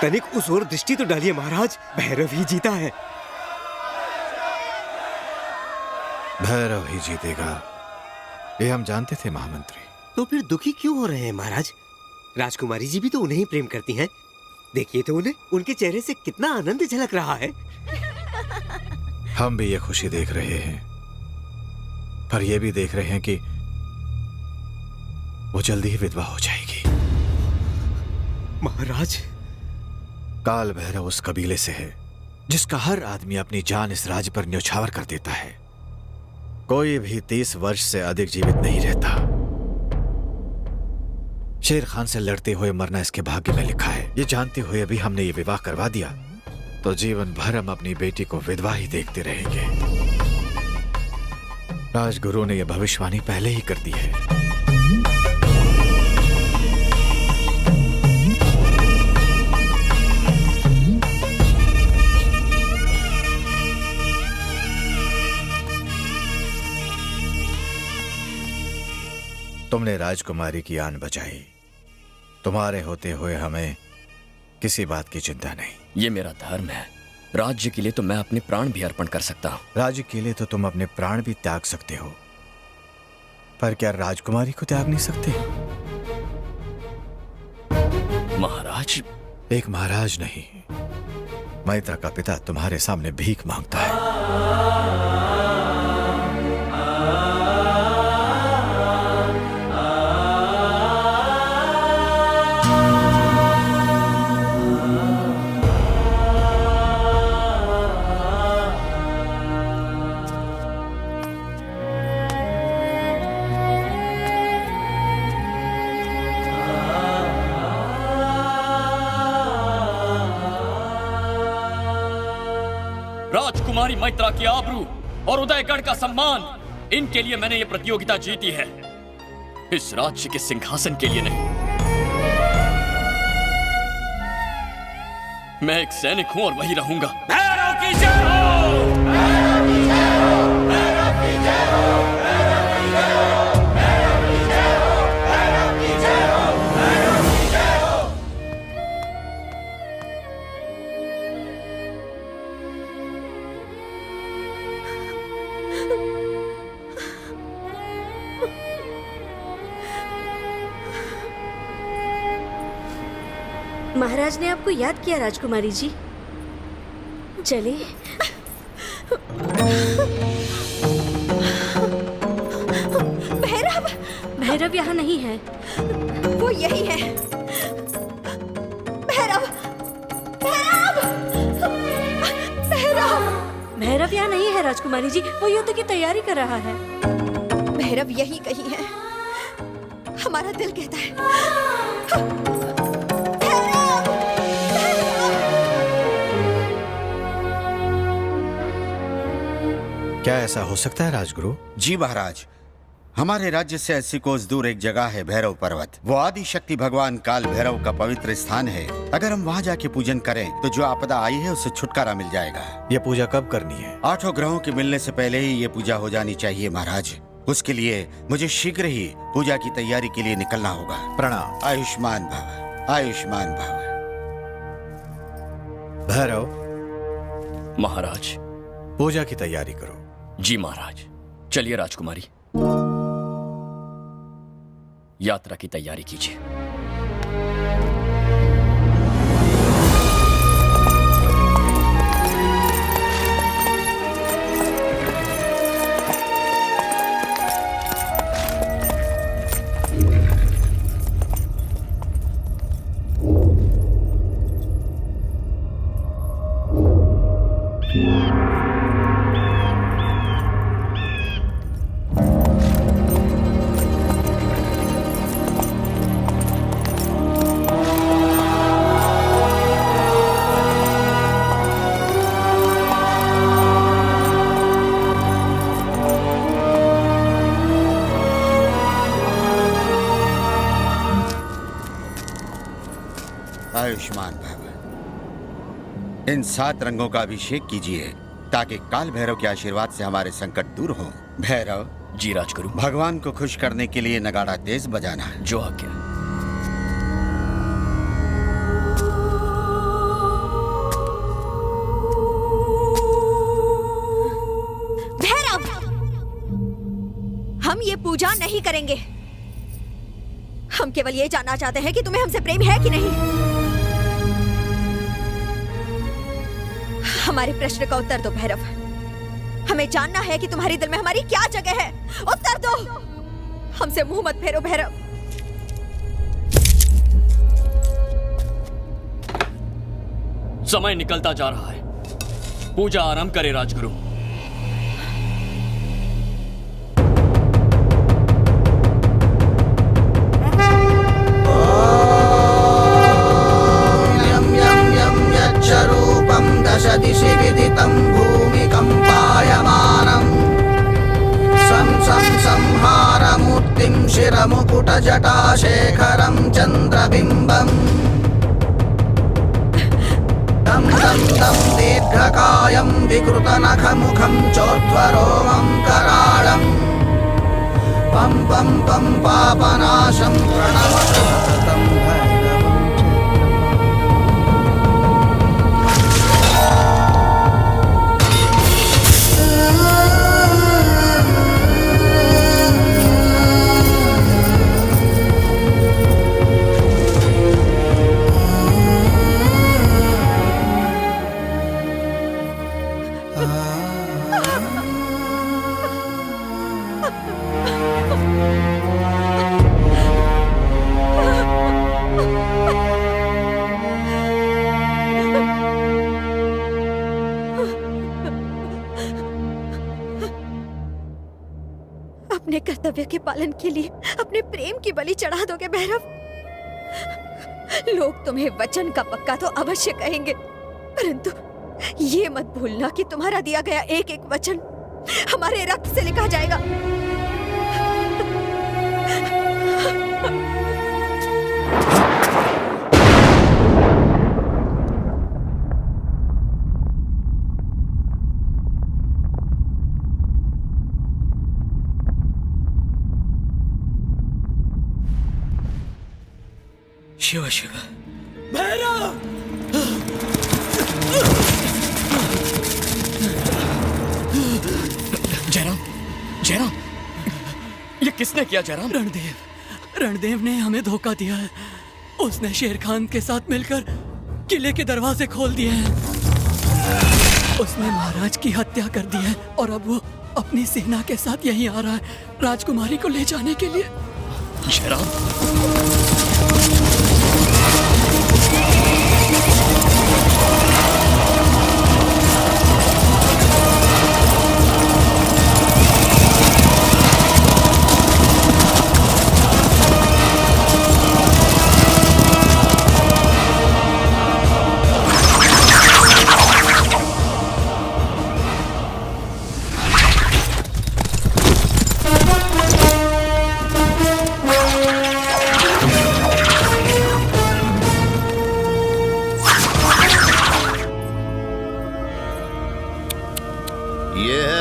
तनिक उस ओर दृष्टि तो डालिए महाराज, भैरव ही जीता है। भैरव ही जीतेगा, ये हम जानते थे महामंत्री। तो फिर दुखी क्यों हो रहे हैं महाराज? राजकुमारी जी भी तो उन्हें ही प्रेम करती हैं। देखिए तो उन्हें, उनके चेहरे से कितना आनंद झलक रहा है। हम भी ये खुशी देख रहे हैं, पर ये भी देख रहे हैं कि वो जल्दी ही विधवा हो जाएगी। महाराज, काल भैरव उस कबीले से है जिसका हर आदमी अपनी जान इस राज्य पर न्यौछावर कर देता है। कोई भी 30 वर्ष से अधिक जीवित नहीं रहता। शेर खान से लड़ते हुए मरना इसके भाग्य में लिखा है। ये जानते हुए भी हमने ये विवाह करवा दिया तो जीवन भर हम अपनी बेटी को विधवा ही देखते रहेंगे। राजगुरु ने यह भविष्यवाणी पहले ही कर दी है। तुमने राजकुमारी की आन बचाई, तुम्हारे होते हुए हमें किसी बात की चिंता नहीं। ये मेरा धर्म है। राज्य के लिए तो मैं अपने प्राण भी अर्पण कर सकता हूँ। राज्य के लिए तो तुम अपने प्राण भी त्याग सकते हो, पर क्या राजकुमारी को त्याग नहीं सकते? महाराज, एक महाराज नहीं, मैत्रा का पिता तुम्हारे सामने भीख मांगता है। राजकुमारी मैत्रा की आबरू और उदयगढ़ का सम्मान, इनके लिए मैंने ये प्रतियोगिता जीती है, इस राज्य के सिंहासन के लिए नहीं। मैं एक सैनिक हूं और वही रहूंगा। भैरव की जय हो! भैरव की जय हो! भैरव की जय हो! भैरव की जय हो! भैरव की जय हो! भैरव की जय हो! भैरव की जय हो! महाराज ने आपको याद किया राजकुमारी जी। चलिए। भैरव! भैरव यहाँ नहीं है। वो यही है। भैरव! भैरव! भैरव! भैरव यहाँ नहीं है राजकुमारी जी, वो युद्ध की तैयारी कर रहा है। भैरव यही कहीं है, हमारा दिल कहता है। क्या ऐसा हो सकता है राजगुरु? जी महाराज, हमारे राज्य से 80 कोस दूर एक जगह है भैरव पर्वत। वो आदि शक्ति भगवान काल भैरव का पवित्र स्थान है। अगर हम वहाँ जाके पूजन करें तो जो आपदा आई है उससे छुटकारा मिल जाएगा। यह पूजा कब करनी है? 8 ग्रहों के मिलने से पहले ही ये पूजा हो जानी चाहिए महाराज। उसके लिए मुझे शीघ्र ही पूजा की तैयारी के लिए निकलना होगा। प्रणाम। आयुष्मान भव, आयुष्मान भव। भैरव महाराज, पूजा की तैयारी करो। जी महाराज। चलिए राजकुमारी, यात्रा की तैयारी कीजिए। आयुष्मान भव। इन 7 रंगों का अभिषेक कीजिए ताकि काल भैरव के आशीर्वाद से हमारे संकट दूर हो। भैरव। जी राजगुरु। भगवान को खुश करने के लिए नगाड़ा तेज बजाना है। जो आज्ञा। ये पूजा नहीं करेंगे। हम केवल ये जानना चाहते हैं कि तुम्हें हमसे प्रेम है कि नहीं। हमारे प्रश्न का उत्तर दो भैरव। हमें जानना है कि तुम्हारे दिल में हमारी क्या जगह है। उत्तर दो। हमसे मुंह मत फेरो भैरव। समय निकलता जा रहा है, पूजा आरंभ करे राजगुरु। रूपम दश दिशि विदितं भूमिकम्पायमानम् संहारमूर्तिं शिरमुकुटजटाशेखरं चन्द्रबिम्बम् दं दीर्घकायं विकृतनखमुखं चोद्धरोमं कराळम् पं पं पं पापनाशं प्रणमतु सततं भैरवम्। अपने कर्तव्य के पालन के लिए अपने प्रेम की बलि चढ़ा दोगे भैरव। लोग तुम्हें वचन का पक्का तो अवश्य कहेंगे, परंतु ये मत भूलना कि तुम्हारा दिया गया एक एक वचन हमारे रक्त से लिखा जाएगा। शिव शिव भैरव! जयराम, जयराम, ये किसने किया जयराम? रणदेव ने हमें धोखा दिया है। उसने शेर खान के साथ मिलकर किले के दरवाजे खोल दिए हैं। उसने महाराज की हत्या कर दी है और अब वो अपनी सेना के साथ यहीं आ रहा है राजकुमारी को ले जाने के लिए। जयराम,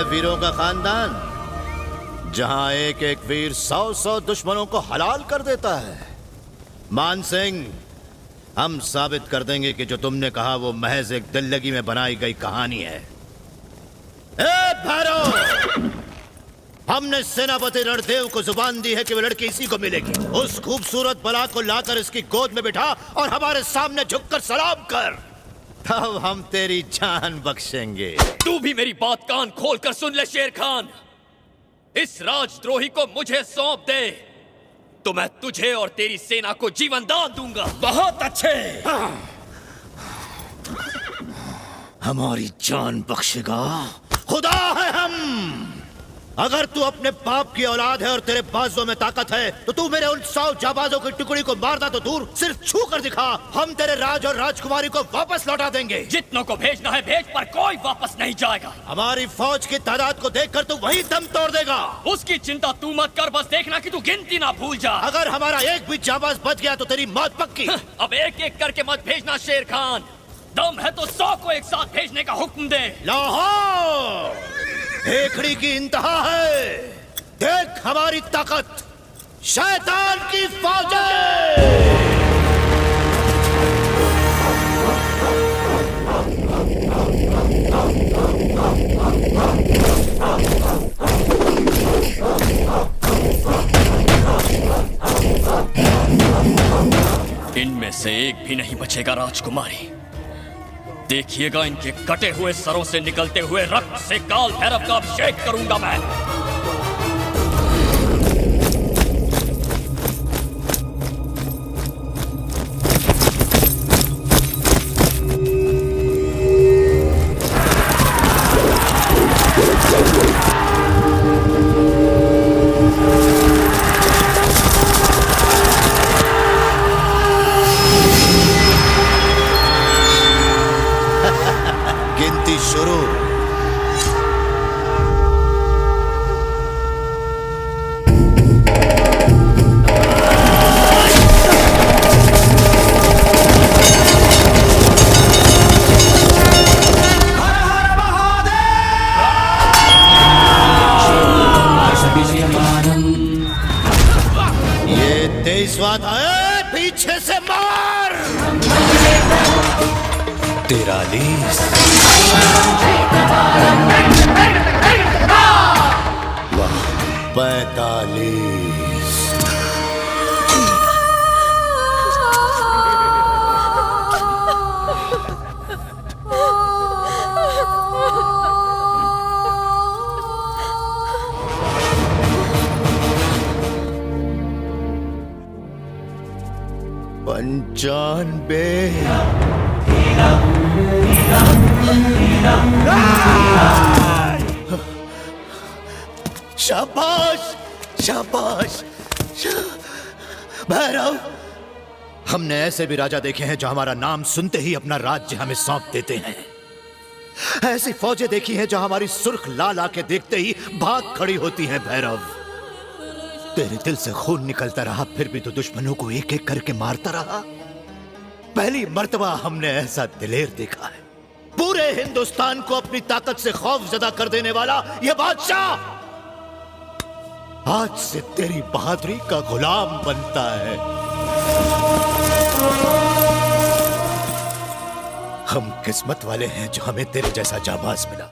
वीरों का खानदान जहां एक एक वीर 100 दुश्मनों को हलाल कर देता है। मान सिंह, हम साबित कर देंगे कि जो तुमने कहा वो महज एक दिल लगी में बनाई गई कहानी है। ए भैरव, हमने सेनापति रणदेव को जुबान दी है कि वो लड़की इसी को मिलेगी। उस खूबसूरत बला को लाकर इसकी गोद में बिठा और हमारे सामने झुककर सलाम कर, तब हम तेरी जान बख्शेंगे। तू भी मेरी बात कान खोल कर सुन ले शेर खान। इस राजद्रोही को मुझे सौंप दे तो मैं तुझे और तेरी सेना को जीवन दान दूंगा। बहुत अच्छे, हमारी जान बख्शेगा खुदा है हम। अगर तू अपने बाप की औलाद है और तेरे बाजुओं में ताकत है तो तू मेरे उन 100 जाबाजों की टुकड़ी को मारना तो दूर, सिर्फ छू कर दिखा, हम तेरे राज और राजकुमारी को वापस लौटा देंगे। जितनों को भेजना है भेज, पर कोई वापस नहीं जाएगा। हमारी फौज की तादाद को देखकर तू वही दम तोड़ देगा। उसकी चिंता तू मत कर, बस देखना कि तू गिनती ना भूल जा। अगर हमारा एक भी जाबाज बच गया तो तेरी मौत पक्की। अब एक एक करके मत भेजना शेर खान। दम है तो 100 को एक साथ भेजने का हुक्म दे। लाहौर हेखड़ी की इंतहा है, देख हमारी ताकत, शैतान की फौजें। एक भी नहीं बचेगा राजकुमारी। देखिएगा, इनके कटे हुए सरों से निकलते हुए रक्त से काल भैरव का अभिषेक करूंगा मैं। गिनती शुरू। ये 23वां था। पीछे से मार। 43, 45, पंचानबे, शाबाश शाबाश। भैरव, हमने ऐसे भी राजा देखे हैं जो हमारा नाम सुनते ही अपना राज्य हमें सौंप देते हैं। ऐसी फौजें देखी हैं जो हमारी सुर्ख लाल आके देखते ही भाग खड़ी होती हैं। भैरव, तेरे दिल से खून निकलता रहा, फिर भी तो दुश्मनों को एक एक करके मारता रहा। पहली मर्तबा हमने ऐसा दिलेर देखा है। पूरे हिंदुस्तान को अपनी ताकत से खौफजदा कर देने वाला यह बादशाह आज से तेरी बहादुरी का गुलाम बनता है। हम किस्मत वाले हैं जो हमें तेरे जैसा जाबाज मिला।